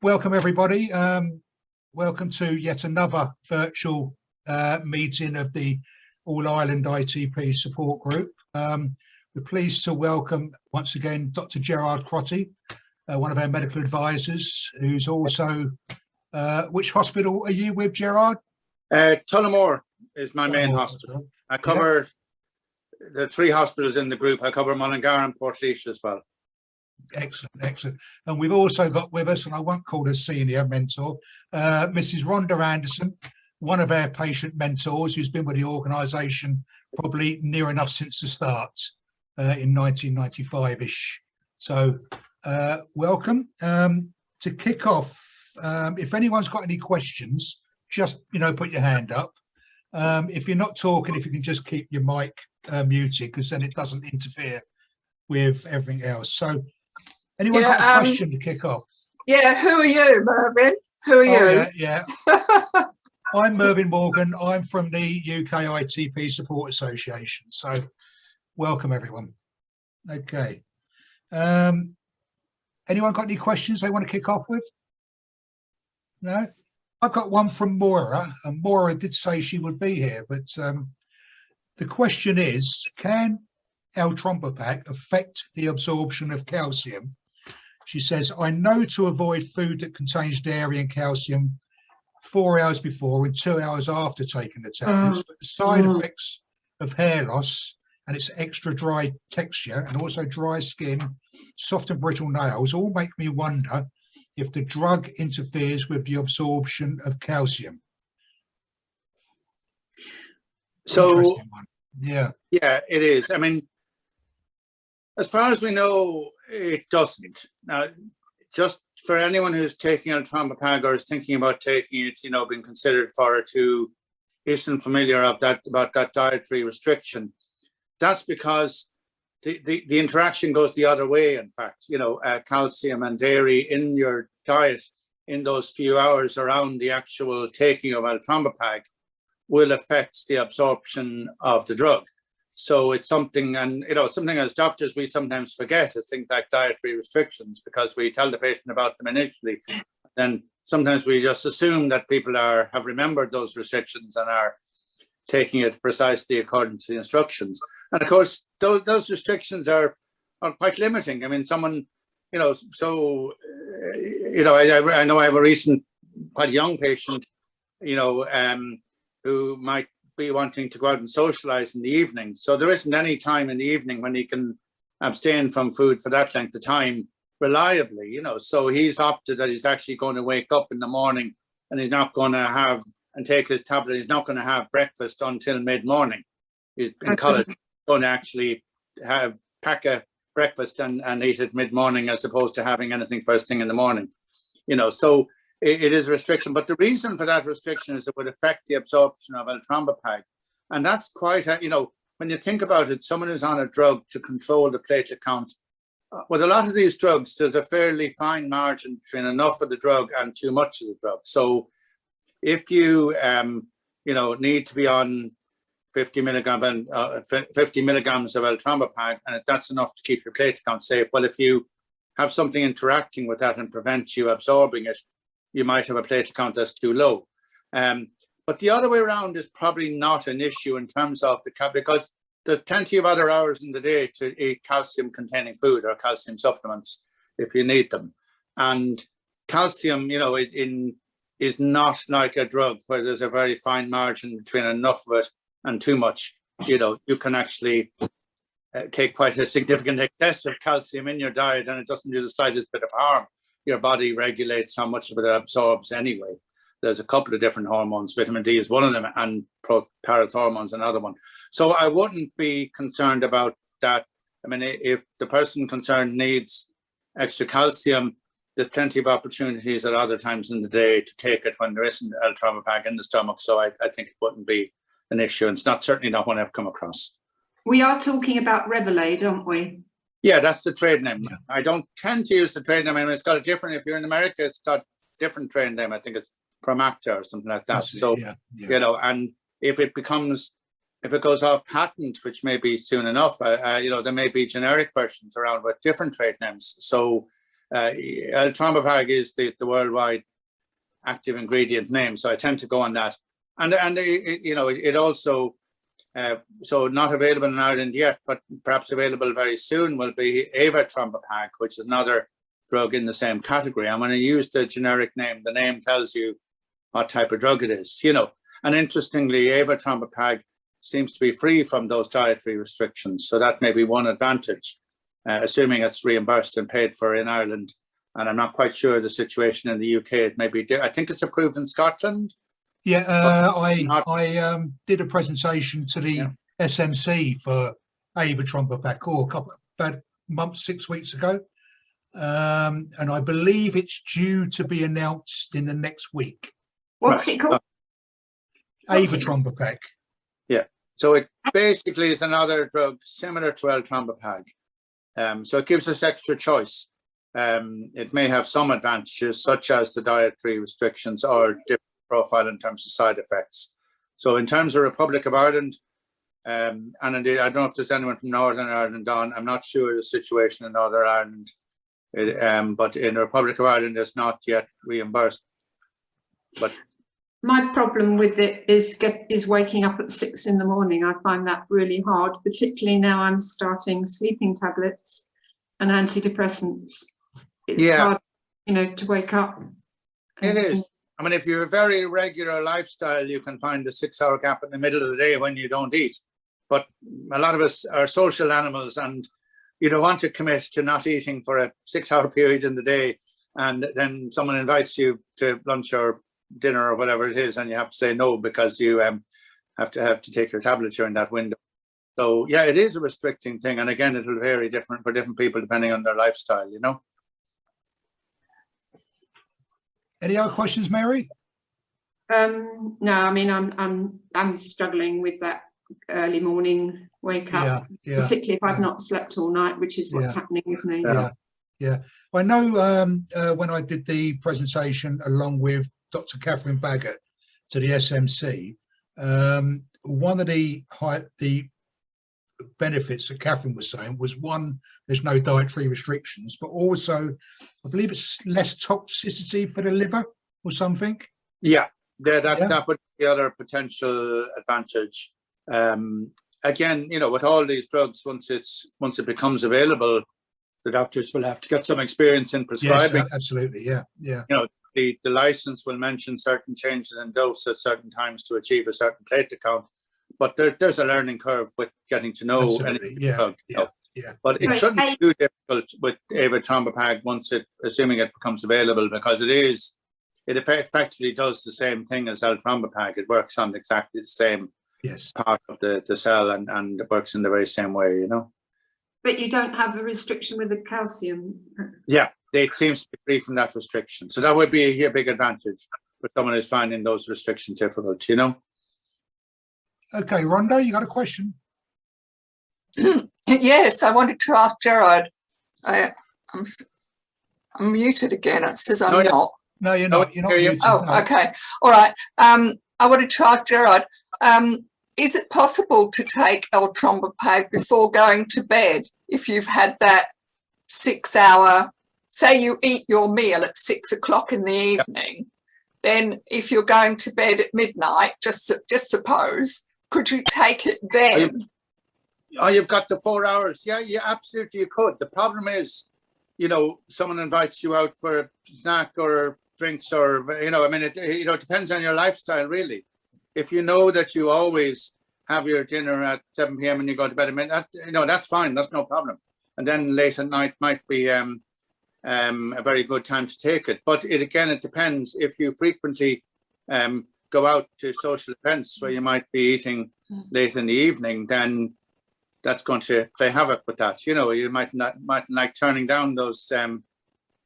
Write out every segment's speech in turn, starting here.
welcome everybody. Welcome to yet another virtual meeting of the All Ireland ITP Support Group. We're pleased to welcome once again Dr. Gerard Crotty, one of our medical advisors, who's also, which hospital are you with, Gerard? Tullamore is my main hospital. I cover the three hospitals in the group. I cover Mullingar and Portlaoise as well. Excellent, excellent. And we've also got with us, and I won't call her senior mentor, Mrs. Rhonda Anderson, one of our patient mentors who's been with the organisation probably near enough since the start in 1995-ish. So welcome. To kick off, if anyone's got any questions, just, put your hand up. If you're not talking, if you can just keep your mic muted, because then it doesn't interfere with everything else. So anyone got a question to kick off? Yeah, who are you, Mervyn? Who are you? Yeah. I'm Mervyn Morgan. I'm from the UK ITP Support Association. So welcome everyone. Okay. Anyone got any questions they want to kick off with? No? I've got one from Moira, and Moira did say she would be here, but the question is, can L-Trombopag affect the absorption of calcium? She says, I know to avoid food that contains dairy and calcium 4 hours before and 2 hours after taking the tablets, but the side effects of hair loss and its extra dry texture and also dry skin, soft and brittle nails all make me wonder if the drug interferes with the absorption of calcium. So, yeah, it is. I mean, as far as we know, it doesn't. Now, just for anyone who's taking L-Trombopag or is thinking about taking it, being considered for it, who isn't familiar about that dietary restriction, that's because the interaction goes the other way. In fact, calcium and dairy in your diet in those few hours around the actual taking of L-Trombopag will affect the absorption of the drug. So it's something, and something as doctors we sometimes forget is things like dietary restrictions, because we tell the patient about them initially. Then sometimes we just assume that people have remembered those restrictions and are taking it precisely according to the instructions. And of course, those restrictions are quite limiting. I mean, someone, I know I have a recent, quite young patient, who might be wanting to go out and socialize in the evening. So there isn't any time in the evening when he can abstain from food for that length of time reliably, So he's opted that he's actually going to wake up in the morning and he's not going to have and take his tablet. He's not going to have breakfast until mid-morning. In college, he's going to actually pack a breakfast and eat it mid-morning as opposed to having anything first thing in the morning, So it is a restriction, but the reason for that restriction is it would affect the absorption of L-Trombopag. And that's quite, when you think about it, someone who's on a drug to control the platelet count, with a lot of these drugs, there's a fairly fine margin between enough of the drug and too much of the drug. So if you, need to be on 50 milligrams of L-Trombopag, and that's enough to keep your platelet count safe, well, if you have something interacting with that and prevent you absorbing it, you might have a platelet count that's too low. But the other way around is probably not an issue in terms of because there's plenty of other hours in the day to eat calcium-containing food or calcium supplements if you need them. And calcium, is not like a drug where there's a very fine margin between enough of it and too much. You can actually take quite a significant excess of calcium in your diet and it doesn't do the slightest bit of harm. Your body regulates how much of it absorbs anyway. There's a couple of different hormones. Vitamin D is one of them, and parathormones another one. So I wouldn't be concerned about that. I mean, if the person concerned needs extra calcium, there's plenty of opportunities at other times in the day to take it when there isn't L-Trombopag in the stomach. So I think it wouldn't be an issue. And it's certainly not one I've come across. We are talking about Revelade, aren't we? Yeah, that's the trade name. Yeah. I don't tend to use the trade name. I mean, it's got a different, if you're in America, it's got different trade name. I think it's Promacta or something like that. So, and if it goes off patent, which may be soon enough, there may be generic versions around with different trade names. So L-Trombopag is the worldwide active ingredient name, so I tend to go on that. And it also, so not available in Ireland yet, but perhaps available very soon, will be Trombopag, which is another drug in the same category. And when I use the generic name, the name tells you what type of drug it is, And interestingly, Trombopag seems to be free from those dietary restrictions. So that may be one advantage, assuming it's reimbursed and paid for in Ireland. And I'm not quite sure the situation in the UK. It may be, I think it's approved in Scotland. Yeah, I did a presentation to the SMC for Trombopag about a month, 6 weeks ago. And I believe it's due to be announced in the next week. What's it called? Trombopag. Yeah, so it basically is another drug similar to L-Trombopag. So it gives us extra choice. It may have some advantages, such as the dietary restrictions or different profile in terms of side effects. So in terms of Republic of Ireland, and indeed, I don't know if there's anyone from Northern Ireland on. I'm not sure the situation in Northern Ireland, but in the Republic of Ireland, it's not yet reimbursed. But my problem with it is waking up at 6 in the morning. I find that really hard, particularly now I'm starting sleeping tablets and antidepressants. It's hard, to wake up. It is. I mean, if you're a very regular lifestyle, you can find a 6-hour gap in the middle of the day when you don't eat. But a lot of us are social animals, and you don't want to commit to not eating for a 6-hour period in the day, and then someone invites you to lunch or dinner or whatever it is, and you have to say no because you have to take your tablet during that window. So yeah, it is a restricting thing, and again, it will vary different for different people depending on their lifestyle. Any other questions, Mary? No, I mean I'm struggling with that early morning wake up, particularly if I've not slept all night, which is what's happening with me. Yeah. I know when I did the presentation along with Dr. Catherine Baggett to the SMC, one of the benefits that Catherine was saying was, one, there's no dietary restrictions, but also I believe it's less toxicity for the liver or something. That would be the other potential advantage. Again, with all these drugs, once it becomes available, the doctors will have to get some experience in prescribing. Yes, absolutely. Yeah. The license will mention certain changes in dose at certain times to achieve a certain platelet count, but there's a learning curve with getting to know any drug. But it shouldn't be too difficult with Trombopag assuming it becomes available, because it effectively does the same thing as L-Trombopag. It works on exactly the same part of the cell, and it works in the very same way, But you don't have a restriction with the calcium. Yeah, it seems to be free from that restriction. So that would be a big advantage for someone who's finding those restrictions difficult, Okay, Rhonda, you got a question? Yes, I wanted to ask Gerard. I'm muted again. It says I'm not. No, you're not. You're not muted. Oh, no. Okay. All right. I wanted to ask Gerard, is it possible to take L-Trombopag before going to bed if you've had that 6-hour, say you eat your meal at 6 o'clock in the evening, then if you're going to bed at midnight, just suppose, could you take it then? You've got the 4 hours. Yeah, absolutely you could. The problem is, someone invites you out for a snack or drinks or, it depends on your lifestyle, really. If you know that you always have your dinner at 7 p.m. and you go to bed at midnight, that's fine. That's no problem. And then late at night might be a very good time to take it. But it depends. If you frequently go out to social events where you might be eating late in the evening, then that's going to play havoc with that. You might like turning down those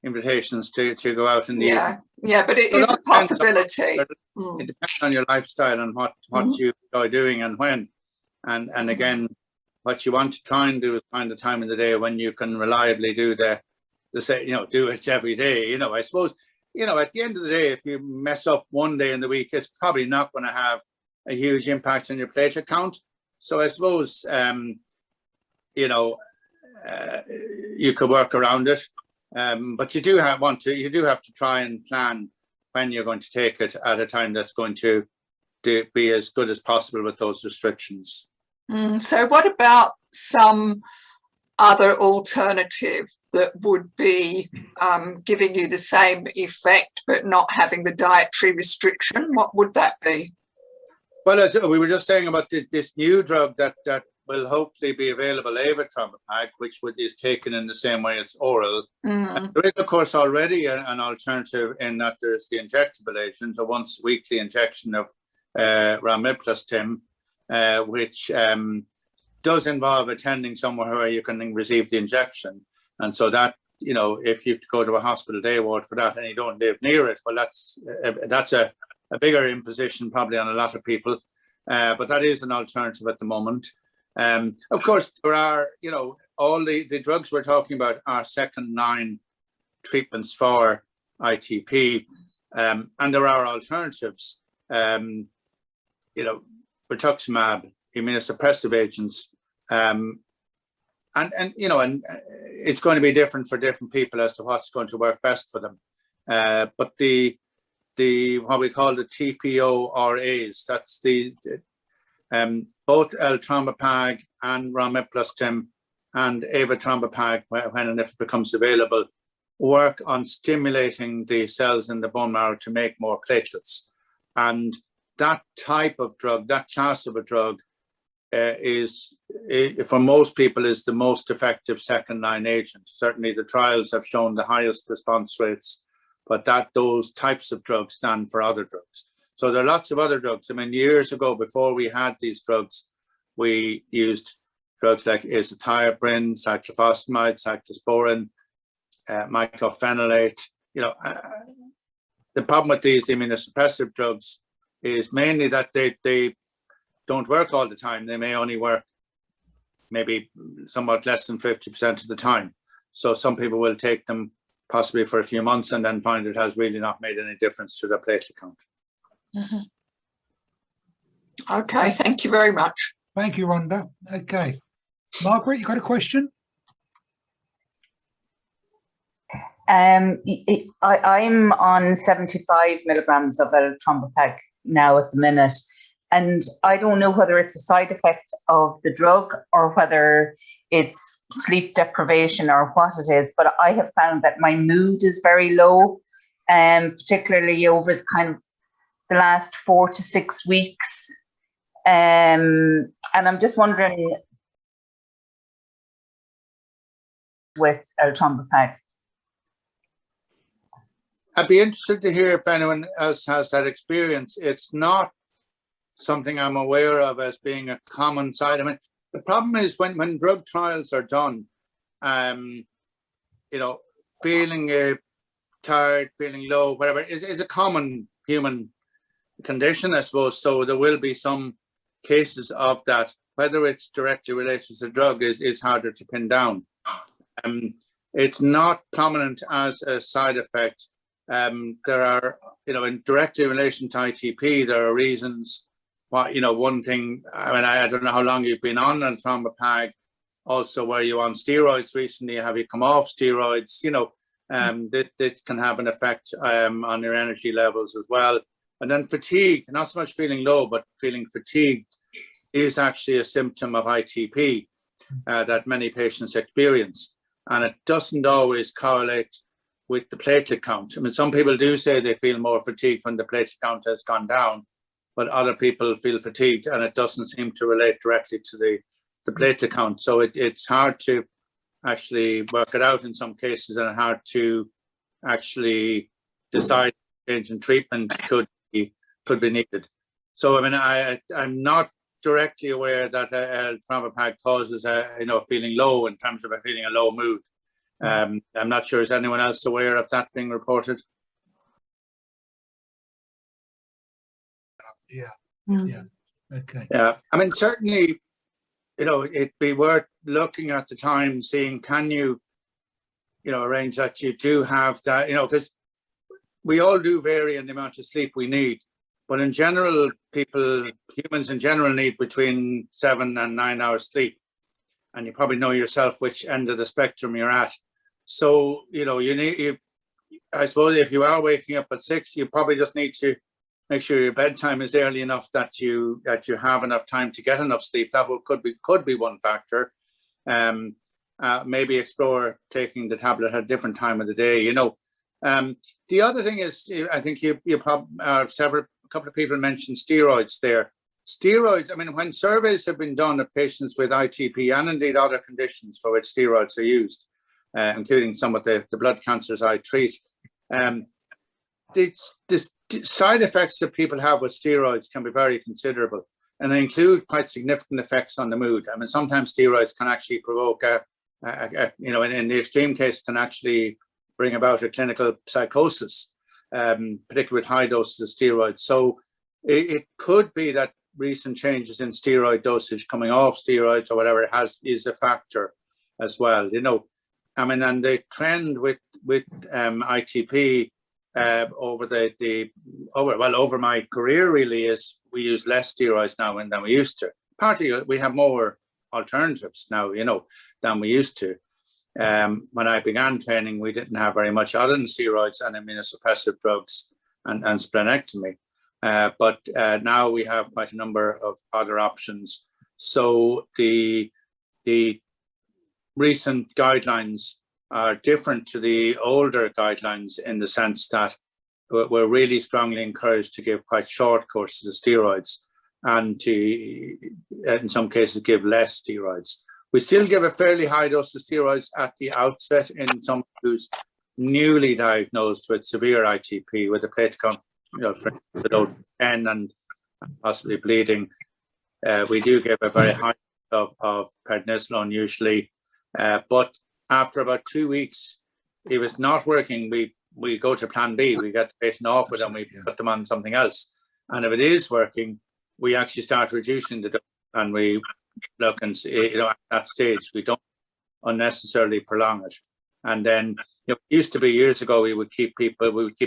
invitations to go out in the evening. Yeah, but it is a possibility. It depends on your lifestyle and what you enjoy doing and when. And again, what you want to try and do is find the time in the day when you can reliably do do it every day. I suppose, at the end of the day, if you mess up one day in the week, it's probably not going to have a huge impact on your platelet count. So I suppose, you could work around it. But you do have to try and plan when you're going to take it at a time that's going to be as good as possible with those restrictions. So what about some other alternative that would be giving you the same effect but not having the dietary restriction? What would that be? Well, as we were just saying about this new drug that will hopefully be available, avatrombopag, which is taken in the same way as oral. There is, of course, already an alternative in that there's the injectable agent, a once-weekly injection of ramiplastim, which does involve attending somewhere where you can receive the injection. And so that, if you have to go to a hospital day ward for that and you don't live near it, well, that's a bigger imposition probably on a lot of people. But that is an alternative at the moment. Of course, there are, all the drugs we're talking about are second-line treatments for ITP, and there are alternatives. Rituximab, immunosuppressive agents, and it's going to be different for different people as to what's going to work best for them. But the what we call the TPO-RAs, that's both eltrombopag and ramiplastim and avatrombopag, when and if it becomes available, work on stimulating the cells in the bone marrow to make more platelets. And that type of drug, that class of a drug, is for most people is the most effective second-line agent. Certainly the trials have shown the highest response rates, but those types of drugs stand for other drugs. So there are lots of other drugs. I mean, years ago, before we had these drugs, we used drugs like azathioprine, cyclophosphamide, cyclosporin, mycophenolate. The problem with these immunosuppressive drugs is mainly that they don't work all the time. They may only work maybe somewhat less than 50% of the time. So some people will take them possibly for a few months and then find it has really not made any difference to their platelet count. Okay, thank you very much. Thank you, Rhonda. Okay. Margaret, you got a question? I'm on 75 milligrams of eltrombopag now at the minute, and I don't know whether it's a side effect of the drug or whether it's sleep deprivation or what it is, but I have found that my mood is very low, particularly over the last 4 to 6 weeks. And I'm just wondering with eltrombopag. I'd be interested to hear if anyone else has that experience. It's not something I'm aware of as being a common side. I mean, the problem is when drug trials are done, feeling tired, feeling low, whatever, is a common human condition, I suppose. So there will be some cases of that. Whether it's directly related to the drug is harder to pin down. It's not prominent as a side effect. There are, in directly in relation to ITP, there are reasons why, one thing, I mean, I don't know how long you've been on eltrombopag. Also, were you on steroids recently? Have you come off steroids? This can have an effect on your energy levels as well. And then fatigue, not so much feeling low, but feeling fatigued is actually a symptom of ITP that many patients experience. And it doesn't always correlate with the platelet count. I mean, some people do say they feel more fatigued when the platelet count has gone down, but other people feel fatigued and it doesn't seem to relate directly to the platelet count. So it's hard to actually work it out in some cases, and hard to actually decide change in treatment could be needed. So, I mean, I'm not directly aware that eltrombopag causes feeling low in terms of feeling a low mood. I'm not sure, is anyone else aware of that being reported? Yeah. Okay. Yeah, I mean, certainly, it'd be worth looking at the time, seeing, can you, arrange that you do have that, because we all do vary in the amount of sleep we need. But in general, humans in general need between 7 and 9 hours sleep. And you probably know yourself which end of the spectrum you're at. So, you know, I suppose if you are waking up at 6, you probably just need to make sure your bedtime is early enough that you have enough time to get enough sleep. That could be one factor. Maybe explore taking the tablet at a different time of the day. You know, the other thing is, I think a couple of people mentioned steroids there. Steroids, I mean, when surveys have been done of patients with ITP and indeed other conditions for which steroids are used, including some of the blood cancers I treat, the side effects that people have with steroids can be very considerable, and they include quite significant effects on the mood. I mean, sometimes steroids can actually provoke you know, in the extreme case, can actually bring about a clinical psychosis, particularly with high doses of steroids. So it could be that recent changes in steroid dosage, coming off steroids or whatever is a factor as well. You know, I mean, and the trend with ITP over my career really is we use less steroids now than we used to. Partly we have more alternatives now, you know, than we used to. When I began training, we didn't have very much other than steroids and immunosuppressive drugs and splenectomy. But now we have quite a number of other options. So the recent guidelines are different to the older guidelines in the sense that we're really strongly encouraged to give quite short courses of steroids and to, in some cases, give less steroids. We still give a fairly high dose of steroids at the outset in someone who's newly diagnosed with severe ITP with a platelet count, you know, below 10 and possibly bleeding. We do give a very high dose of prednisolone usually, but after about 2 weeks, if it's not working, we go to plan B. We get the patient off it and we put them on something else. And if it is working, we actually start reducing the dose, and we look and see, you know, at that stage, we don't unnecessarily prolong it. And then, you know, it used to be years ago, we would keep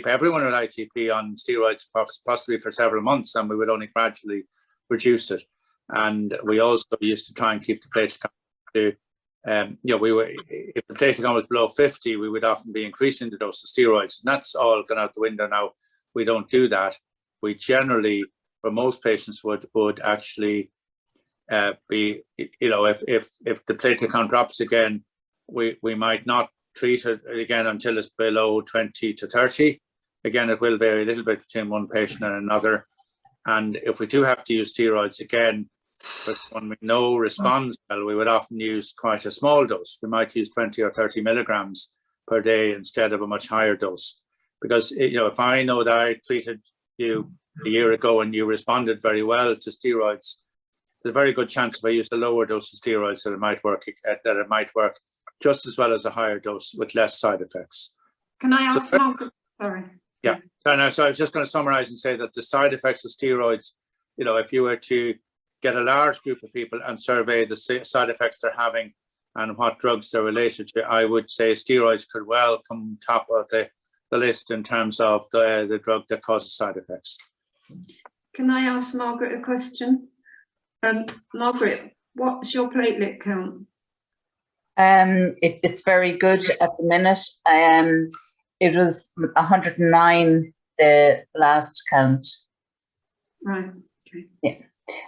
everyone with ITP on steroids possibly for several months, and we would only gradually reduce it. And we also used to try and keep the platelet count to, you know, if the platelet count was below 50, we would often be increasing the dose of steroids, and that's all gone out the window now. We don't do that. We generally, for most patients, would actually be, you know, if the platelet count drops again, we might not treat it again until it's below 20 to 30. Again, it will vary a little bit between one patient and another. And if we do have to use steroids again, but when we know responds well, we would often use quite a small dose. We might use 20 or 30 milligrams per day instead of a much higher dose. Because, you know, if I know that I treated you a year ago and you responded very well to steroids, there's a very good chance if I used a lower dose of steroids that it might work just as well as a higher dose with less side effects. Can I ask Margaret? Sorry. Yeah. So I was just going to summarize and say that the side effects of steroids, you know, if you were to get a large group of people and survey the side effects they're having and what drugs they're related to, I would say steroids could well come top of the list in terms of the drug that causes side effects. Can I ask Margaret a question? Margaret, what's your platelet count? It's very good at the minute. It was 109 the last count. Right. Okay. Yeah.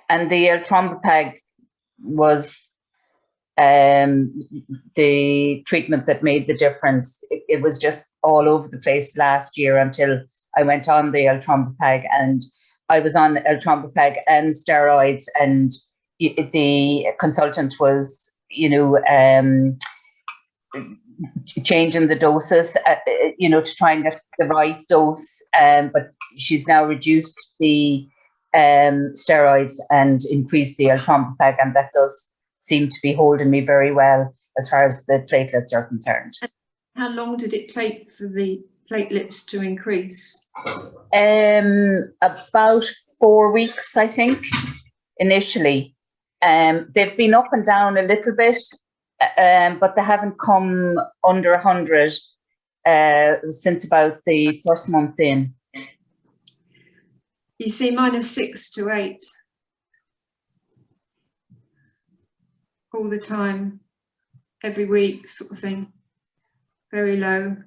And the Eltrombopag was the treatment that made the difference. It was just all over the place last year until I went on the Eltrombopag, and I was on Eltrombopag and steroids, and the consultant was, you know, changing the doses, you know, to try and get the right dose. But she's now reduced the steroids and increased the Eltrombopag, and that does seem to be holding me very well as far as the platelets are concerned. How long did it take for the platelets to increase? About 4 weeks, I think, initially. They've been up and down a little bit, but they haven't come under 100 since about the first month in. You see, mine is 6 to 8 all the time, every week, sort of thing. very low.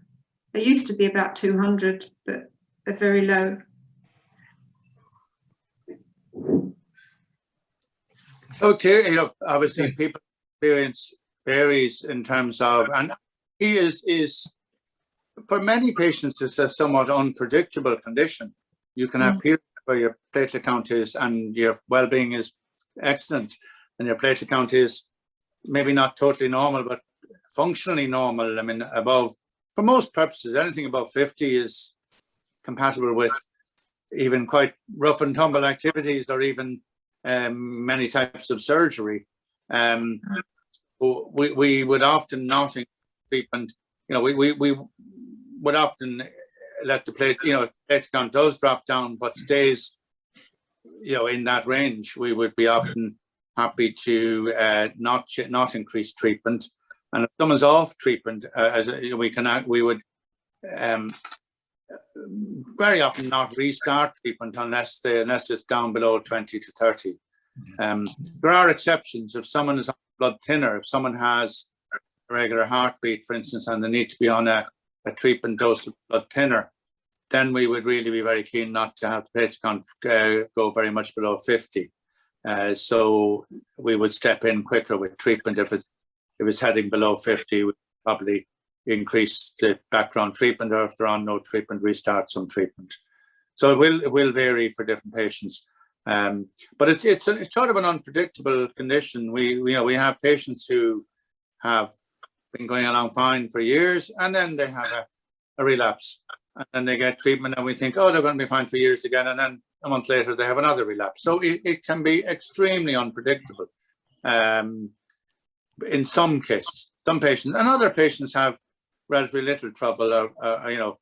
They used to be about 200, but they're very low. Okay, obviously people's experience varies in terms of, and he is for many patients, it's a somewhat unpredictable condition. You can have periods where your platelet count is and your well-being is excellent, and your platelet count is maybe not totally normal, but functionally normal. I mean, above, for most purposes, anything above 50 is compatible with even quite rough and tumble activities, or even many types of surgery. We would often not in treatment, we would often let the platelet count does drop down, but stays, in that range. We would be often happy to not increase treatment. And if someone's off treatment, we would very often not restart treatment unless it's down below 20 to 30. There are exceptions. If someone is on blood thinner, if someone has a regular heartbeat, for instance, and they need to be on a treatment dose of blood thinner, then we would really be very keen not to have the platelet count go very much below 50. So we would step in quicker with treatment. If it's heading below 50, we'd probably increase the background treatment, or if they're on no treatment, restart some treatment. So it will vary for different patients. But it's sort of an unpredictable condition. We have patients who have been going along fine for years, and then they have a relapse, and then they get treatment, and we think, oh, they're going to be fine for years again, and then a month later they have another relapse. So it can be extremely unpredictable in some cases. Some patients, and other patients have relatively little trouble, or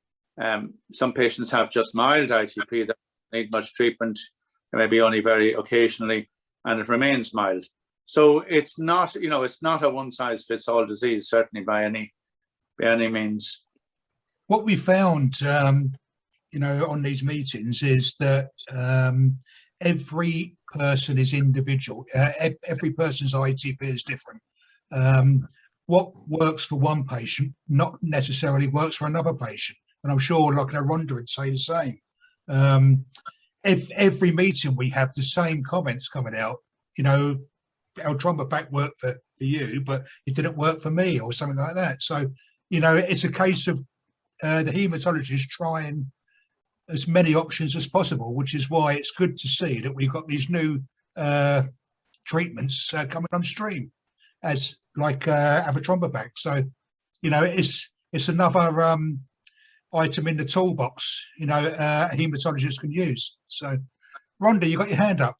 some patients have just mild ITP that don't need much treatment, maybe only very occasionally, and it remains mild. So it's not a one-size-fits-all disease, certainly by any means. What we found, on these meetings is that every person is individual. Every person's ITP is different. What works for one patient not necessarily works for another patient. And I'm sure, like Rhonda would say the same. Every meeting we have the same comments coming out, our Tromba pack worked for you, but it didn't work for me, or something like that. So, it's a case of the haematologist trying as many options as possible, which is why it's good to see that we've got these new treatments coming on stream, as like Tromba pack. So, it's another item in the toolbox, a haematologist can use. So, Rhonda, you got your hand up.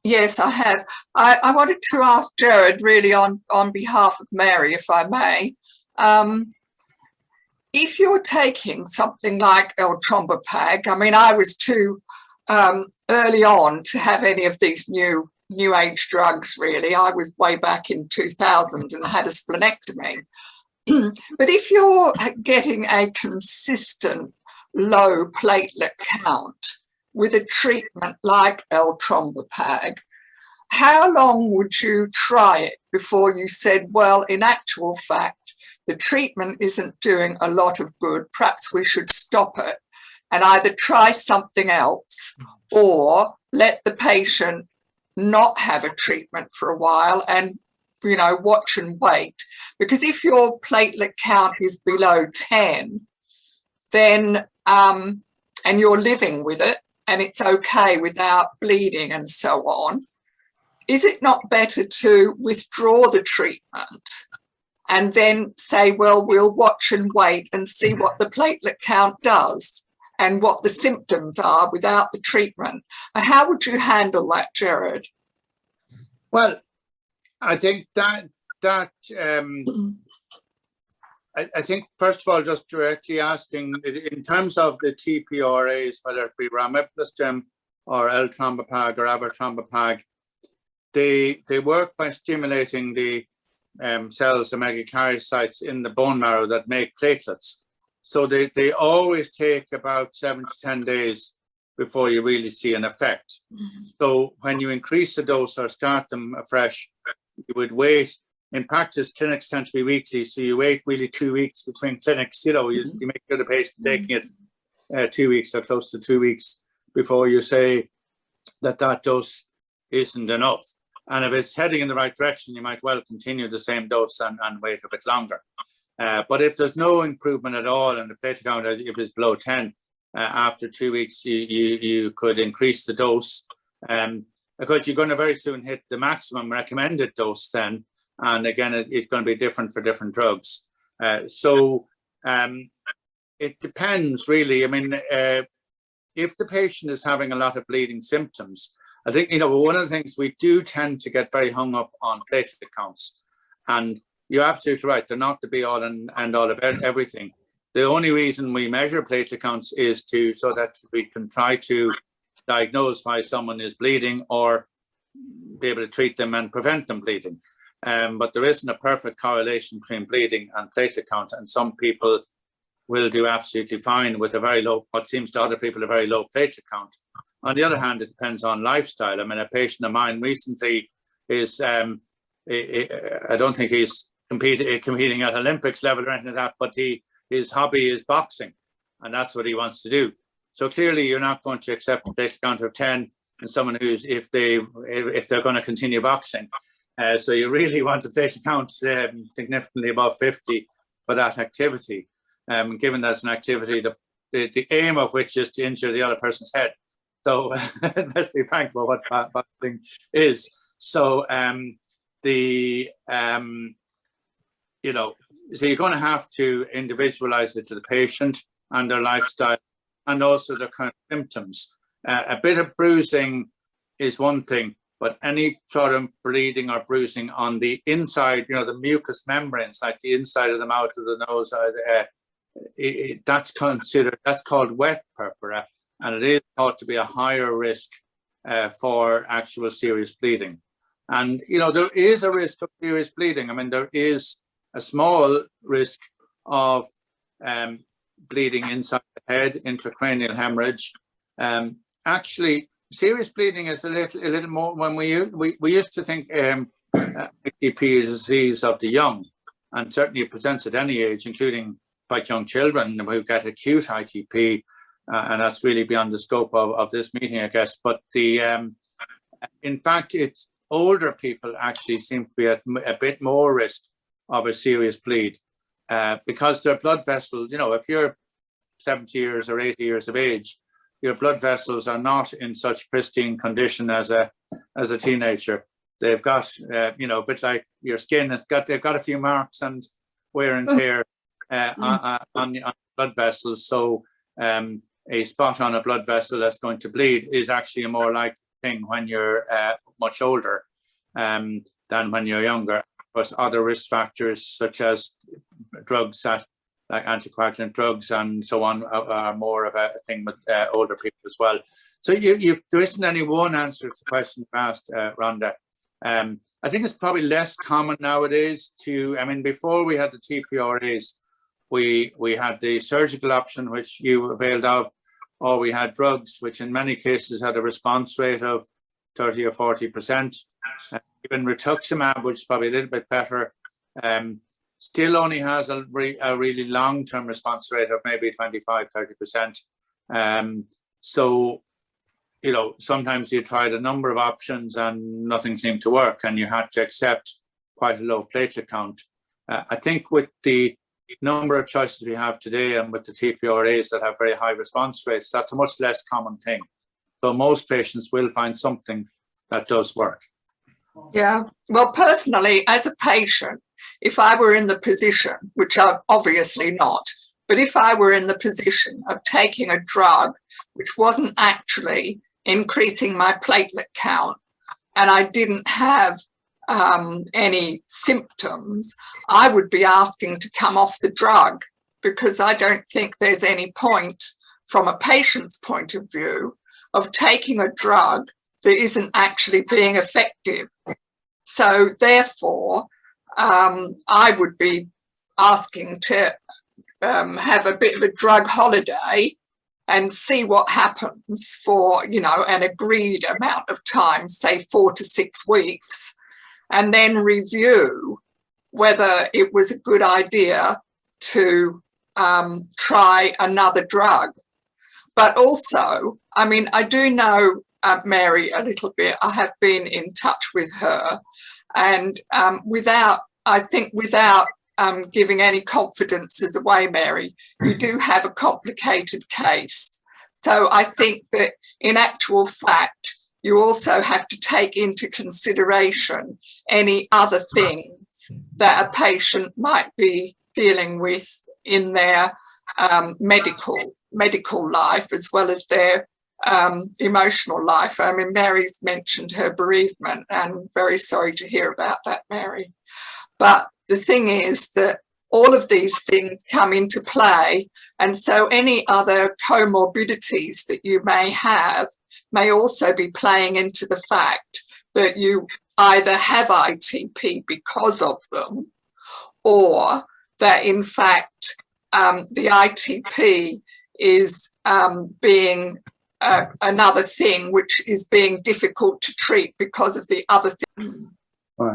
Yes, I have. I wanted to ask Jared, really on behalf of Mary, if I may, if you're taking something like Eltrombopag, I mean, I was too early on to have any of these new age drugs, really. I was way back in 2000 and had a splenectomy. But if you're getting a consistent low platelet count with a treatment like Eltrombopag, how long would you try it before you said, well, in actual fact, the treatment isn't doing a lot of good, perhaps we should stop it and either try something else or let the patient not have a treatment for a while and, watch and wait? Because if your platelet count is below 10, then, and you're living with it and it's okay without bleeding and so on, is it not better to withdraw the treatment and then say, well, we'll watch and wait and see what the platelet count does and what the symptoms are without the treatment? How would you handle that, Jared? Well, I think that I think, first of all, just directly asking, in terms of the TPRAs, whether it be Ramiplastim or Eltrombopag or Avatrombopag, they work by stimulating the cells, the megakaryocytes in the bone marrow that make platelets. So they always take about 7 to 10 days before you really see an effect. So when you increase the dose or start them afresh, you would wait in practice, clinics tend to be weekly, so you wait really 2 weeks between clinics. You know, you make sure the patient taking it 2 weeks or close to 2 weeks before you say that dose isn't enough. And if it's heading in the right direction, you might well continue the same dose and wait a bit longer. But if there's no improvement at all and the platelet count, if it's below 10, after 2 weeks, you could increase the dose, because you're going to very soon hit the maximum recommended dose then. And again, it's going to be different for different drugs. So it depends really. I mean, if the patient is having a lot of bleeding symptoms, I think, you know, one of the things we do tend to get very hung up on platelet counts. And you're absolutely right. They're not the be all and all of everything. The only reason we measure platelet counts is so that we can try to diagnose why someone is bleeding or be able to treat them and prevent them bleeding. But there isn't a perfect correlation between bleeding and platelet count. And some people will do absolutely fine with a very low, what seems to other people, a very low platelet count. On the other hand, it depends on lifestyle. I mean, a patient of mine recently is, I don't think he's competing at Olympics level or anything like that, but his hobby is boxing, and that's what he wants to do. So clearly, you're not going to accept a platelet count of 10 in someone who's if they're going to continue boxing. So you really want a platelet count significantly above 50 for that activity. Given that's an activity, the aim of which is to injure the other person's head. So let's be frank about what boxing is. So you know, so you're going to have to individualize it to the patient and their lifestyle and also their current symptoms. A bit of bruising is one thing, but any sort of bleeding or bruising on the inside, you know, the mucous membranes, like the inside of the mouth or the nose, that's called wet purpura, and it is thought to be a higher risk for actual serious bleeding. And, you know, there is a risk of serious bleeding. I mean, there is a small risk of bleeding inside the head, intracranial hemorrhage. Actually, serious bleeding is a little more when we used to think ITP is a disease of the young, and certainly it presents at any age, including quite young children who get acute ITP, and that's really beyond the scope of this meeting, I guess. But in fact, it's older people actually seem to be at a bit more risk of a serious bleed because their blood vessels, you know, if you're 70 years or 80 years of age, your blood vessels are not in such pristine condition as a teenager. They've got, you know, a bit like your skin they've got a few marks and wear and tear on blood vessels. So a spot on a blood vessel that's going to bleed is actually a more likely thing when you're much older than when you're younger. Of course, other risk factors such as drugs like anticoagulant drugs and so on are more of a thing with older people as well. So there isn't any one answer to the question you asked, Rhonda. I think it's probably less common nowadays I mean, before we had the TPRAs, we had the surgical option, which you availed of, or we had drugs, which in many cases had a response rate of 30 or 40%. Even rituximab, which is probably a little bit better, still only has a really long-term response rate of maybe 25, 30%. So, you know, sometimes you tried a number of options and nothing seemed to work, and you had to accept quite a low platelet count. I think with the number of choices we have today and with the TPRAs that have very high response rates, that's a much less common thing. So most patients will find something that does work. Yeah, well, personally, as a patient, if I were in the position, which I'm obviously not, but if I were in the position of taking a drug which wasn't actually increasing my platelet count and I didn't have any symptoms, I would be asking to come off the drug, because I don't think there's any point from a patient's point of view of taking a drug that isn't actually being effective. So therefore, I would be asking to have a bit of a drug holiday and see what happens for, you know, an agreed amount of time, say 4 to 6 weeks, and then review whether it was a good idea to try another drug. But also, I mean, I do know Mary a little bit. I have been in touch with her, and without giving any confidences away, Mary, you do have a complicated case. So I think that in actual fact, you also have to take into consideration any other things that a patient might be dealing with in their medical life, as well as their emotional life. I mean, Mary's mentioned her bereavement, and I'm very sorry to hear about that, Mary. But the thing is that all of these things come into play, and so any other comorbidities that you may have may also be playing into the fact that you either have ITP because of them, or that in fact the ITP is being another thing which is being difficult to treat because of the other thing.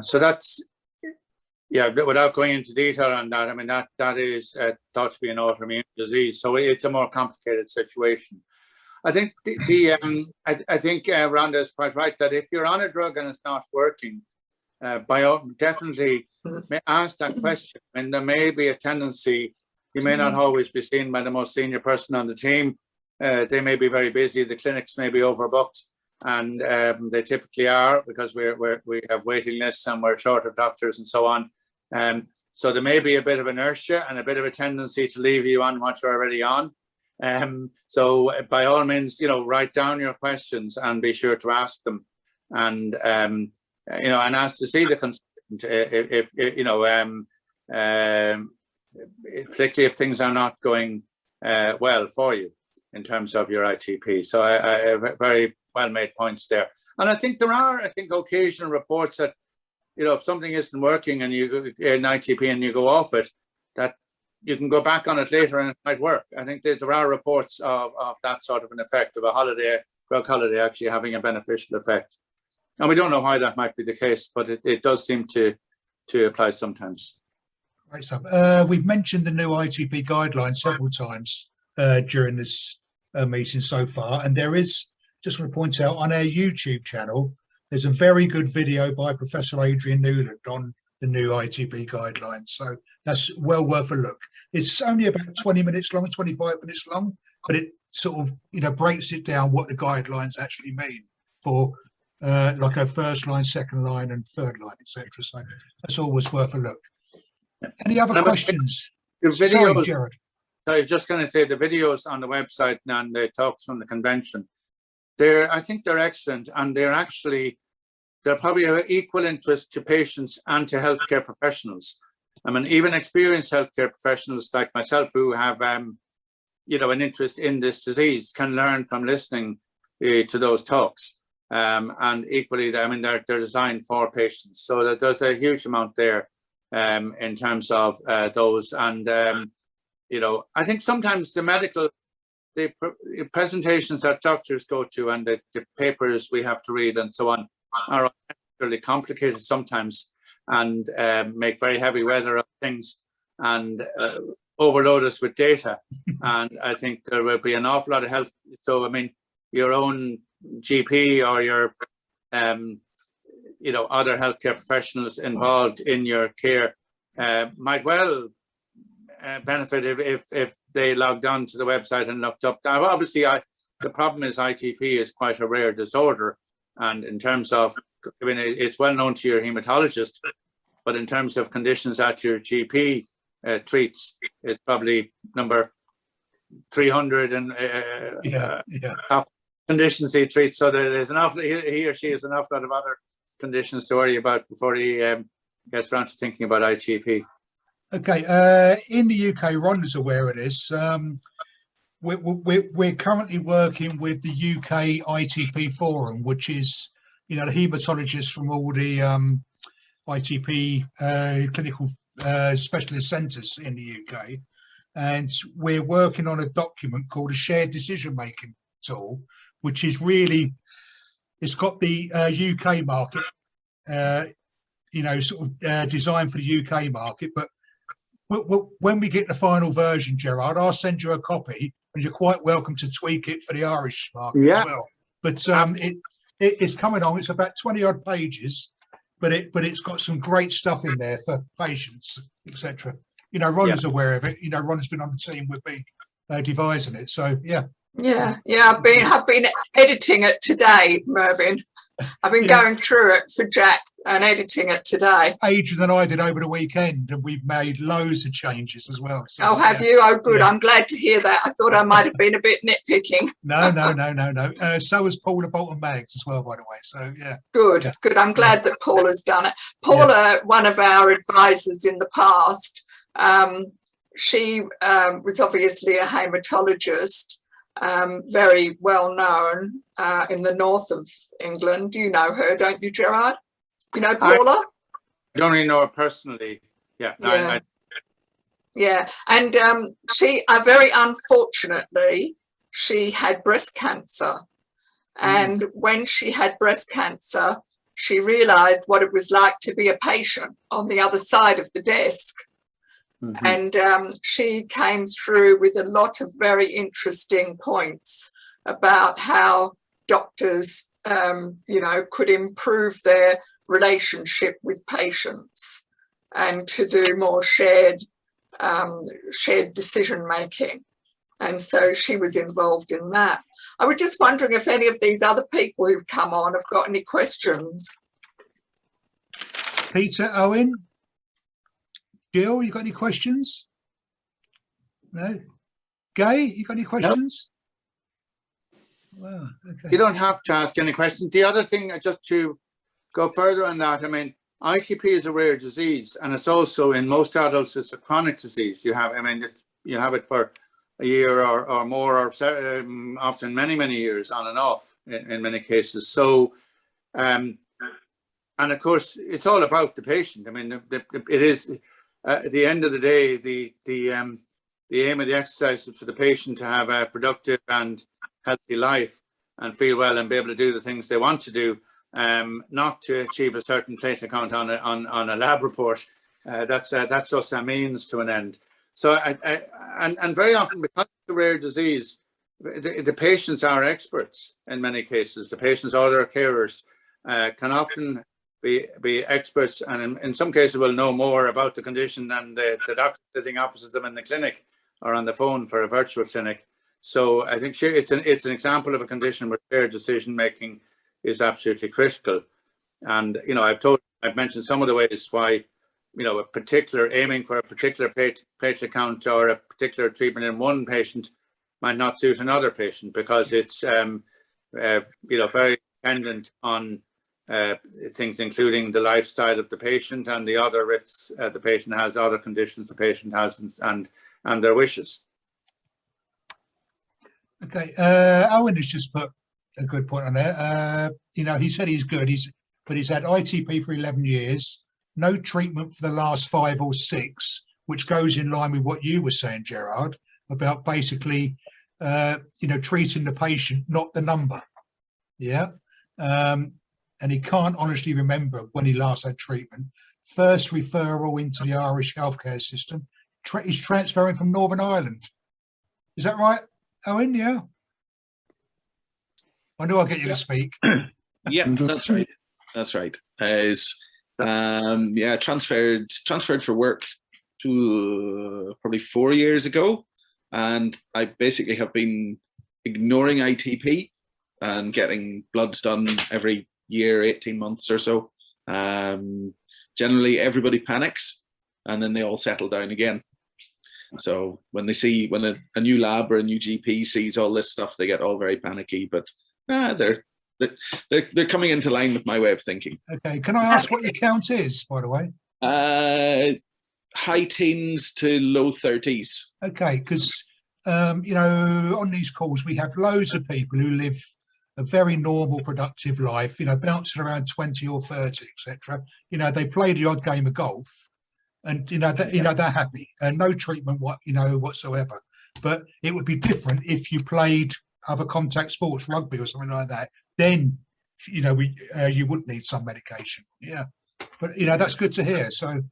So that's, yeah, without going into detail on that, I mean, that is thought to be an autoimmune disease, so it's a more complicated situation. I think I think Rhonda is quite right that if you're on a drug and it's not working, definitely ask that question. And there may be a tendency, you may not always be seen by the most senior person on the team. They may be very busy. The clinics may be overbooked, and they typically are, because we have waiting lists and we're short of doctors and so on. So there may be a bit of inertia and a bit of a tendency to leave you on what you're already on. So by all means, you know, write down your questions and be sure to ask them, and you know, and ask to see the consultant if you know, particularly if things are not going well for you in terms of your ITP. So I very well made points there, and I think there are, occasional reports that, you know, if something isn't working and you go in ITP and you go off it, that you can go back on it later and it might work. I think that there are reports of that sort of an effect, of a drug holiday actually having a beneficial effect. And we don't know why that might be the case, but it does seem to apply sometimes. Great stuff. We've mentioned the new ITP guidelines several times during this meeting so far, and there is, just want to point out, on our YouTube channel, there's a very good video by Professor Adrian Newland on the new ITP guidelines, so that's well worth a look. It's only about 20 minutes long, 25 minutes long, but it sort of, you know, breaks it down what the guidelines actually mean for like a first line, second line, and third line, etc. So that's always worth a look. Any other questions? Sorry, Gerard. So I was just going to say, the videos on the website and the talks from the convention, I think they're excellent, and they're probably of equal interest to patients and to healthcare professionals. I mean, even experienced healthcare professionals like myself who have, you know, an interest in this disease can learn from listening to those talks. And equally, I mean, they're designed for patients, so that there's a huge amount there in terms of those. And you know, I think sometimes the presentations that doctors go to and the papers we have to read and so on are really complicated sometimes, and make very heavy weather of things, and overload us with data. And I think there will be an awful lot of help. So, I mean, your own GP or your, you know, other healthcare professionals involved in your care might well benefit if they logged on to the website and looked up. Now, obviously, the problem is ITP is quite a rare disorder, and in terms of, I mean, it's well known to your hematologist, but in terms of conditions that your GP treats, is probably number 300 and top conditions he treats. So there's enough, he or she has enough lot of other conditions to worry about before he gets around to thinking about ITP. Okay, in the UK, Rhonda's aware of this. We're currently working with the UK ITP Forum, which is, you know, the haematologists from all the ITP clinical specialist centres in the UK, and we're working on a document called a shared decision-making tool, which is really, it's got the UK market sort of designed for the UK market. But when we get the final version, Gerard, I'll send you a copy, and you're quite welcome to tweak it for the Irish market as well. But it's coming on. It's about 20 odd pages, but it's got some great stuff in there for patients, etc. Rhonda's aware of it. Rhonda's been on the team with me devising it. So yeah. Yeah. I've been editing it today, Mervyn. I've been going through it for Jack and editing it today. Ager than I did over the weekend, and we've made loads of changes as well. So, oh, have you? Oh, good. Yeah. I'm glad to hear that. I thought I might have been a bit nitpicking. No. So has Paula Bolton-Maggs as well, by the way. So yeah. Good. I'm glad that Paula's done it. Paula, one of our advisors in the past, she was obviously a haematologist, very well known in the north of England. You know her, don't you, Gerard? You know Paula? I don't really know her personally. Yeah. Yeah. And she, very unfortunately, she had breast cancer. And when she had breast cancer, she realised what it was like to be a patient on the other side of the desk. And she came through with a lot of very interesting points about how doctors, could improve their relationship with patients and to do more shared decision making. And so she was involved in that. I was just wondering if any of these other people who've come on have got any questions. Peter, Owen, Jill, you got any questions? No? Gay, you got any questions? No. Wow, okay. You don't have to ask any questions. The other thing, just to go further on that, I mean, ITP is a rare disease, and it's also, in most adults, it's a chronic disease. You have, you have it for a year or more, or often many years on and off in many cases. So, and of course, it's all about the patient. I mean, it is, at the end of the day, the aim of the exercise is for the patient to have a productive and healthy life and feel well and be able to do the things they want to do, not to achieve a certain platelet count on a lab report. That's just a means to an end. So, and very often, because it's a rare disease, the patients are experts in many cases. The patients or their carers can often be experts, and in some cases will know more about the condition than the doctor sitting opposite them in the clinic or on the phone for a virtual clinic. So I think it's an example of a condition where shared decision making is absolutely critical. And I've mentioned some of the ways why aiming for a particular platelet count or a particular treatment in one patient might not suit another patient, because it's very dependent on things including the lifestyle of the patient and the other risks the patient has, other conditions the patient has, and their wishes. Okay, Owen has just put a good point on there. He said he's good, but he's had ITP for 11 years, no treatment for the last 5 or 6, which goes in line with what you were saying, Gerard, about basically, treating the patient, not the number. Yeah. And he can't honestly remember when he last had treatment. First referral into the Irish healthcare system. He's transferring from Northern Ireland. Is that right, Owen? Yeah. I know I'll get you to speak. Yeah, that's right. That's right. Transferred for work to probably 4 years ago, and I basically have been ignoring ITP and getting bloods done every year, 18 months or so. Generally everybody panics and then they all settle down again. So when a new lab or a new GP sees all this stuff, they get all very panicky, but they're coming into line with my way of thinking. Okay, can I ask what your count is, by the way? High teens to low 30s. Okay, because on these calls we have loads of people who live a very normal, productive life, bouncing around 20 or 30, etc. They play the odd game of golf, and they're happy, and no treatment whatsoever. But it would be different if you played other contact sports, rugby or something like that. Then you would need some medication. Yeah. but that's good to hear. So, And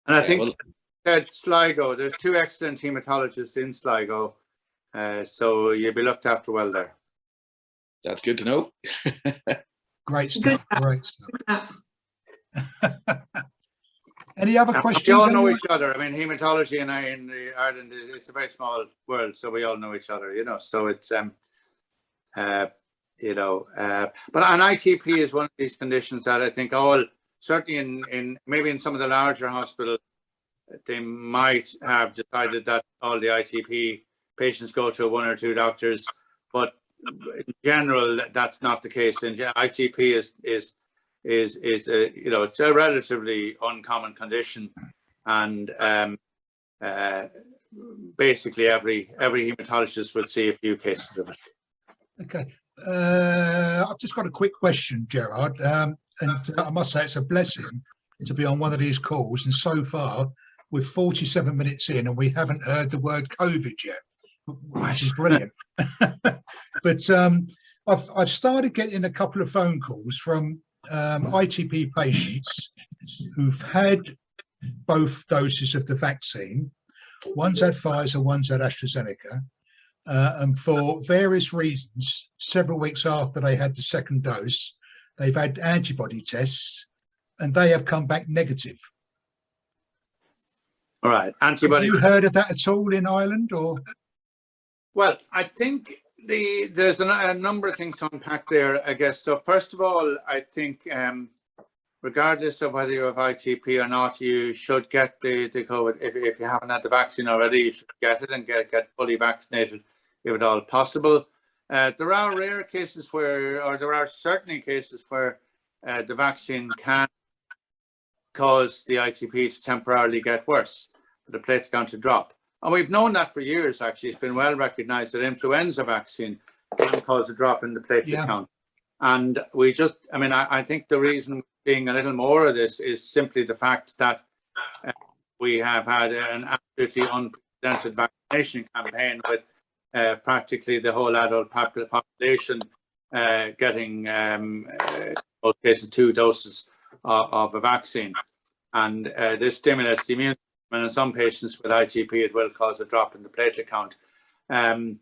I Yeah, think well- at Sligo, there's 2 excellent hematologists in Sligo, so you'll be looked after well there. That's good to know. great stuff. Great stuff. Uh, Any other And questions? we all know anyone? each other. I mean, hematology in Ireland, it's a very small world, so we all know each other, so it's, but an ITP is one of these conditions that I think certainly in maybe in some of the larger hospitals, they might have decided that all the ITP patients go to 1 or 2 doctors, but in general, that's not the case. And ITP is it's a relatively uncommon condition, and basically every hematologist would see a few cases of it. Okay. I've just got a quick question, Gerard, and I must say it's a blessing to be on one of these calls. And so far, we're 47 minutes in, and we haven't heard the word COVID yet, which is brilliant. But I've started getting a couple of phone calls from ITP patients who've had both doses of the vaccine. One's had Pfizer, one's had AstraZeneca. And for various reasons, several weeks after they had the second dose, they've had antibody tests and they have come back negative. All right. Antibody. Have you heard of that at all in Ireland, or? Well, I think there's a number of things to unpack there, I guess. So first of all, I think regardless of whether you have ITP or not, you should get the COVID. If you haven't had the vaccine already, you should get it and get fully vaccinated if at all possible. There are rare cases there are certainly cases where the vaccine can cause the ITP to temporarily get worse, the platelet count to drop. And we've known that for years, actually. It's been well recognized that influenza vaccine can cause a drop in the platelet count. And I think the reason we're seeing a little more of this is simply the fact that we have had an absolutely unprecedented vaccination campaign with practically the whole adult population getting, in most cases, 2 doses of a vaccine. And this stimulates the immune system, and in some patients with ITP, it will cause a drop in the platelet count. There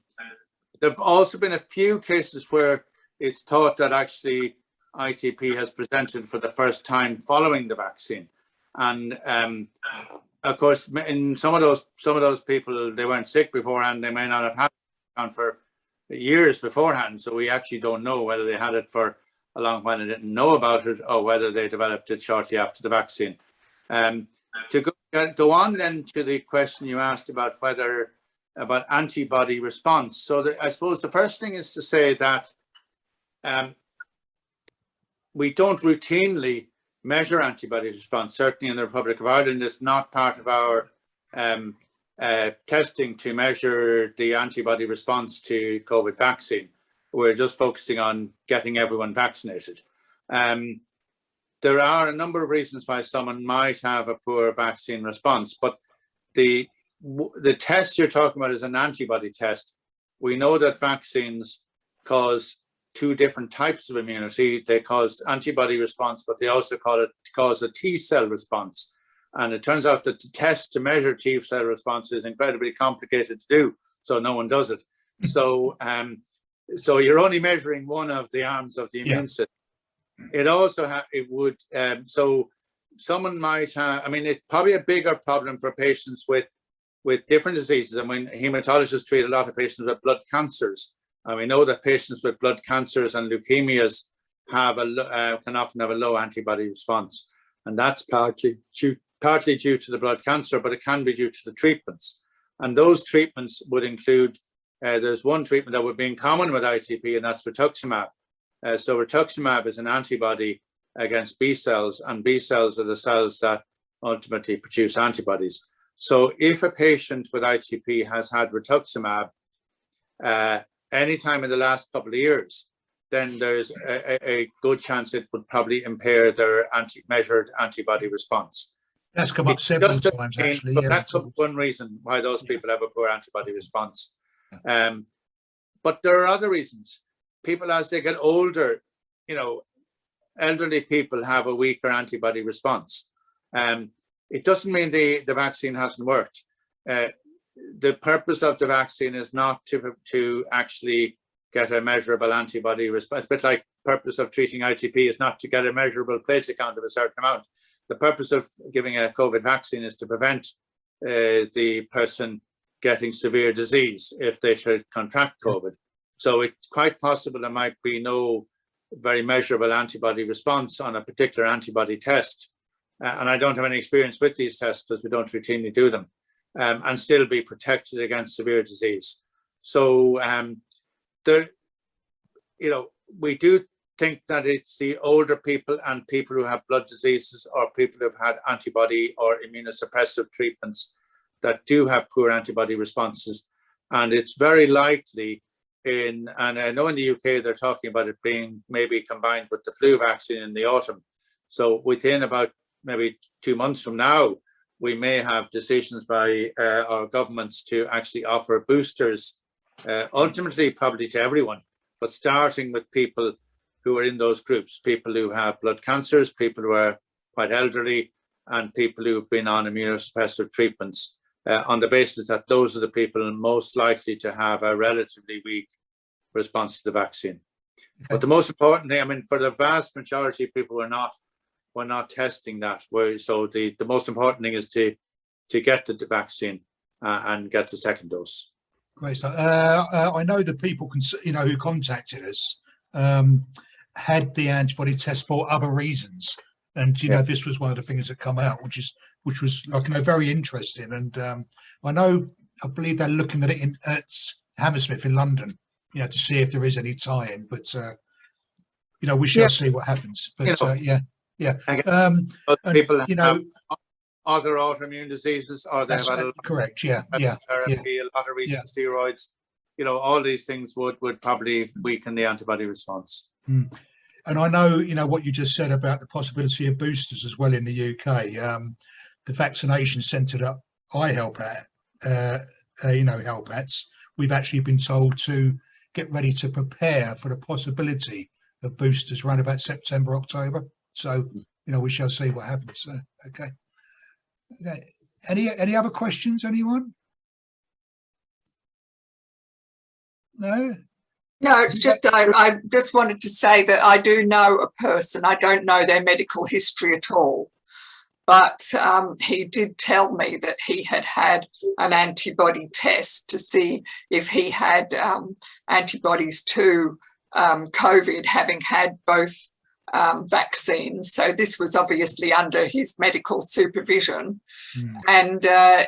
have also been a few cases where it's thought that actually ITP has presented for the first time following the vaccine. And of course, in some of those people, they weren't sick beforehand. They may not have had it for years beforehand. So we actually don't know whether they had it for a long while and didn't know about it, or whether they developed it shortly after the vaccine. To go on then to the question you asked about about antibody response. So I suppose the first thing is to say that we don't routinely measure antibody response. Certainly in the Republic of Ireland, it's not part of our testing to measure the antibody response to COVID vaccine. We're just focusing on getting everyone vaccinated. There are a number of reasons why someone might have a poor vaccine response, but the test you're talking about is an antibody test. We know that vaccines cause 2 different types of immunity. They cause antibody response, but they also cause a T cell response. And it turns out that the test to measure T cell response is incredibly complicated to do, so no one does it. So, so you're only measuring one of the arms of the immune system. It also so someone might have, it's probably a bigger problem for patients with different diseases. I mean, hematologists treat a lot of patients with blood cancers. And we know that patients with blood cancers and leukemias can often have a low antibody response. And that's partly due to the blood cancer, but it can be due to the treatments. And those treatments would include, there's one treatment that would be in common with ITP, and that's rituximab. So rituximab is an antibody against B cells, and B cells are the cells that ultimately produce antibodies. So if a patient with ITP has had rituximab anytime in the last couple of years, then there's a good chance it would probably impair their measured antibody response. That's come up several times, actually. But that's one reason why those people have a poor antibody response. But there are other reasons. People, as they get older, elderly people have a weaker antibody response. It doesn't mean the vaccine hasn't worked. The purpose of the vaccine is not to actually get a measurable antibody response. It's a bit like the purpose of treating ITP is not to get a measurable platelet count of a certain amount. The purpose of giving a COVID vaccine is to prevent the person getting severe disease if they should contract COVID. So it's quite possible there might be no very measurable antibody response on a particular antibody test. And I don't have any experience with these tests because we don't routinely do them, and still be protected against severe disease. So we do think that it's the older people and people who have blood diseases or people who've had antibody or immunosuppressive treatments that do have poor antibody responses. And it's very likely and I know in the UK, they're talking about it being maybe combined with the flu vaccine in the autumn. So within about maybe 2 months from now, we may have decisions by our governments to actually offer boosters, ultimately probably to everyone, but starting with people who are in those groups, people who have blood cancers, people who are quite elderly, and people who've been on immunosuppressive treatments, on the basis that those are the people most likely to have a relatively weak response to the vaccine. Okay. But the most important thing, I mean, for the vast majority of people, we're not testing that. So the most important thing is to get the vaccine and get the second dose. Great stuff. I know the people who contacted us had the antibody test for other reasons, and this was one of the things that come out, which was very interesting. And I believe they're looking at it at Hammersmith in London, to see if there is any tie-in. But we shall see what happens. But people have other autoimmune diseases, or they have had a correct, therapy, a lot of recent steroids. All these things would probably weaken the antibody response. Mm. And I know, what you just said about the possibility of boosters as well in the UK. The vaccination centre that I help at, we've actually been told to get ready to prepare for the possibility of boosters around about September, October. So, we shall see what happens. So, okay. Any other questions, anyone? No? No, it's just I just wanted to say that I do know a person. I don't know their medical history at all, but he did tell me that he had had an antibody test to see if he had antibodies to COVID, having had both vaccines. So this was obviously under his medical supervision. And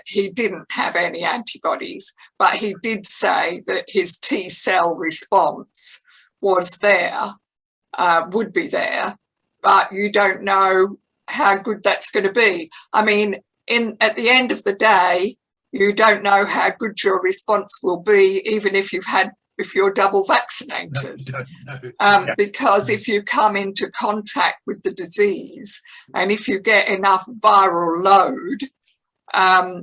he didn't have any antibodies, but he did say that his T cell response was there, would be there, but you don't know how good that's going to be. I mean, at the end of the day, you don't know how good your response will be, even if you're double vaccinated. No, because if you come into contact with the disease and if you get enough viral load,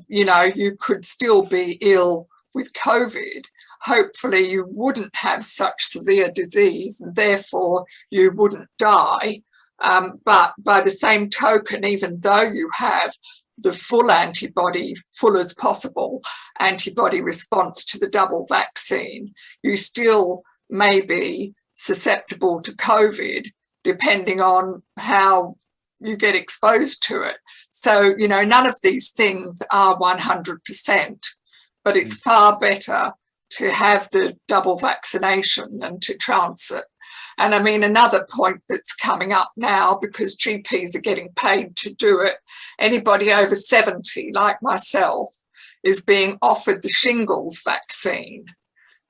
you could still be ill with COVID. Hopefully you wouldn't have such severe disease and therefore you wouldn't die. But by the same token, even though you have the full as possible antibody response to the double vaccine, you still may be susceptible to COVID depending on how you get exposed to it. So, none of these things are 100%, but it's far better to have the double vaccination than to chance it. And I mean, another point that's coming up now, because GPs are getting paid to do it, anybody over 70, like myself, is being offered the Shingles Vaccine.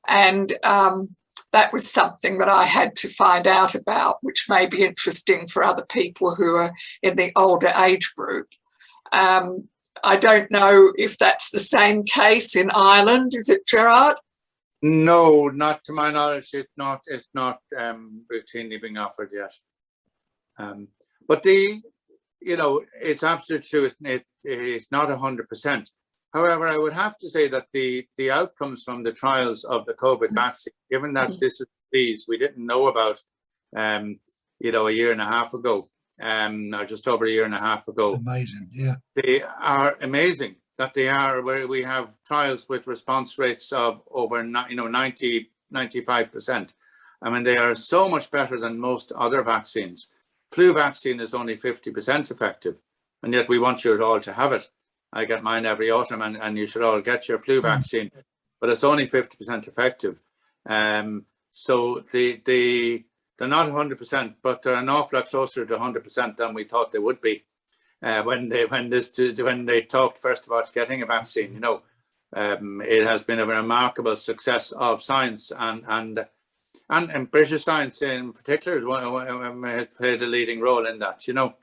And that was something that I had to find out about, which may be interesting for other people who are in the older age group. I don't know if that's the same case in Ireland. Is it, Gerard? No, not to my knowledge. It's not routinely being offered yet. But it's absolutely true. It's not 100%. However, I would have to say that the outcomes from the trials of the COVID vaccine, given that this is a disease we didn't know about you know, a year and a half ago, or just over a year and a half ago. Amazing, yeah. They are amazing that they are, where we have trials with response rates of over 90, 95%. I mean, they are so much better than most other vaccines. Flu vaccine is only 50% effective, and yet we want you all to have it. I get mine every autumn, and you should all get your flu vaccine, but it's only 50% effective. So they're not 100%, but they're an awful lot closer to 100% than we thought they would be when they talked first about getting a vaccine. You know, it has been a remarkable success of science, and British science in particular has played a leading role in that. You know,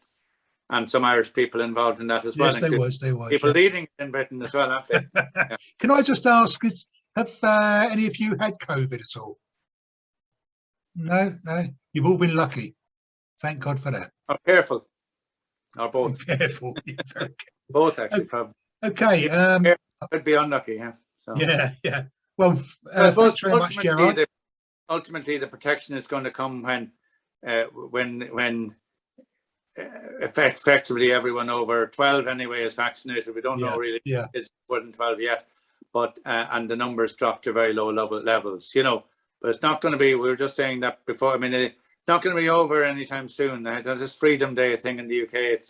and some Irish people involved in that as well. Yes, they was. People leading in Britain as well, aren't they? Yeah. Can I just ask, have any of you had COVID at all? No, no. You've all been lucky. Thank God for that. Oh, careful. Or both. Careful. Very careful. Both, actually, probably. Okay. Could be unlucky, yeah. So. Yeah. Well, I suppose thanks very much, Gerard. Ultimately, the protection is going to come when effectively everyone over 12 anyway is vaccinated. We don't know really if it's more than 12 yet, but and the numbers drop to very low levels, you know. But it's not going to be, we were just saying that before, I mean, it's not going to be over anytime soon. This Freedom Day thing in the UK,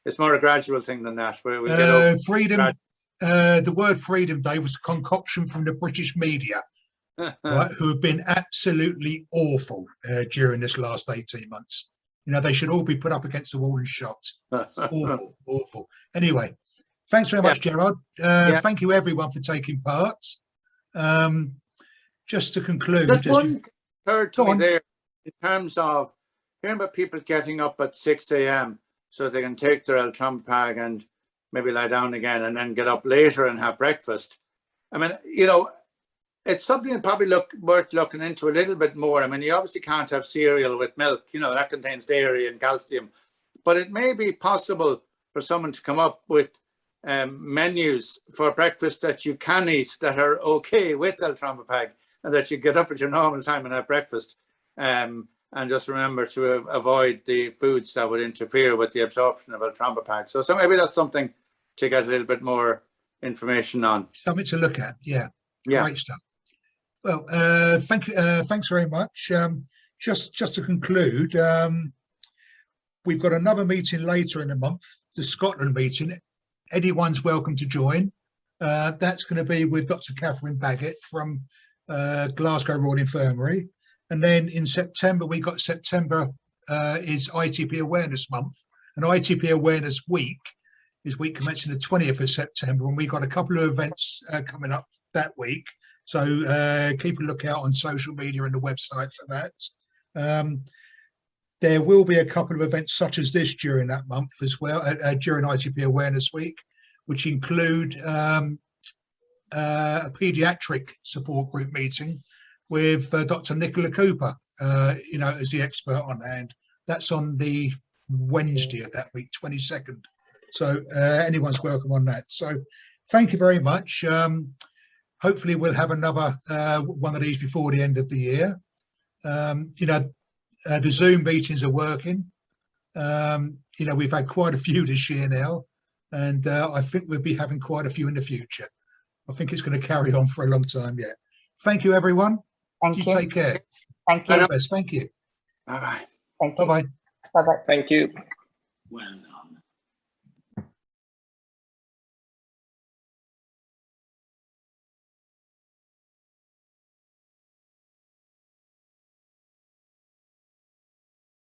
it's more a gradual thing than that. Where we get over freedom. The word Freedom Day was a concoction from the British media, right, who have been absolutely awful during this last 18 months. You know, they should all be put up against the wall and shot. Awful, awful. Anyway, thanks very much, Gerard. Thank you, everyone, for taking part. Just to conclude, there's one third to me there in terms of hearing about people getting up at 6 a.m. so they can take their Eltrombopag and maybe lie down again and then get up later and have breakfast. I mean, you know, it's something that probably worth looking into a little bit more. I mean, you obviously can't have cereal with milk, you know, that contains dairy and calcium, but it may be possible for someone to come up with menus for breakfast that you can eat that are okay with Eltrombopag, and that you get up at your normal time and have breakfast. And just remember to avoid the foods that would interfere with the absorption of Eltrombopag. So maybe that's something to get a little bit more information on. Something to look at, yeah. Great stuff. Well, thanks very much. Just to conclude, we've got another meeting later in the month, the Scotland meeting. Anyone's welcome to join. That's going to be with Dr. Catherine Baggett from Glasgow Royal Infirmary. And then in September, September is ITP Awareness Month, and ITP Awareness Week is week commencing the 20th of September, and we've got a couple of events coming up that week. So keep a lookout on social media and the website for that. There will be a couple of events such as this during that month as well, during ITP Awareness Week, which include a paediatric support group meeting with Dr. Nicola Cooper, you know, as the expert on hand. That's on the Wednesday of that week, 22nd. So anyone's welcome on that. So thank you very much. Hopefully we'll have another one of these before the end of the year. You know, the Zoom meetings are working. You know, we've had quite a few this year now, and I think we'll be having quite a few in the future. I think it's going to carry on for a long time yet. Thank you, everyone. Thank you. Take care. Thank you. Thank you. Bye-bye. Thank you. Bye-bye. Bye-bye. Thank you. Well.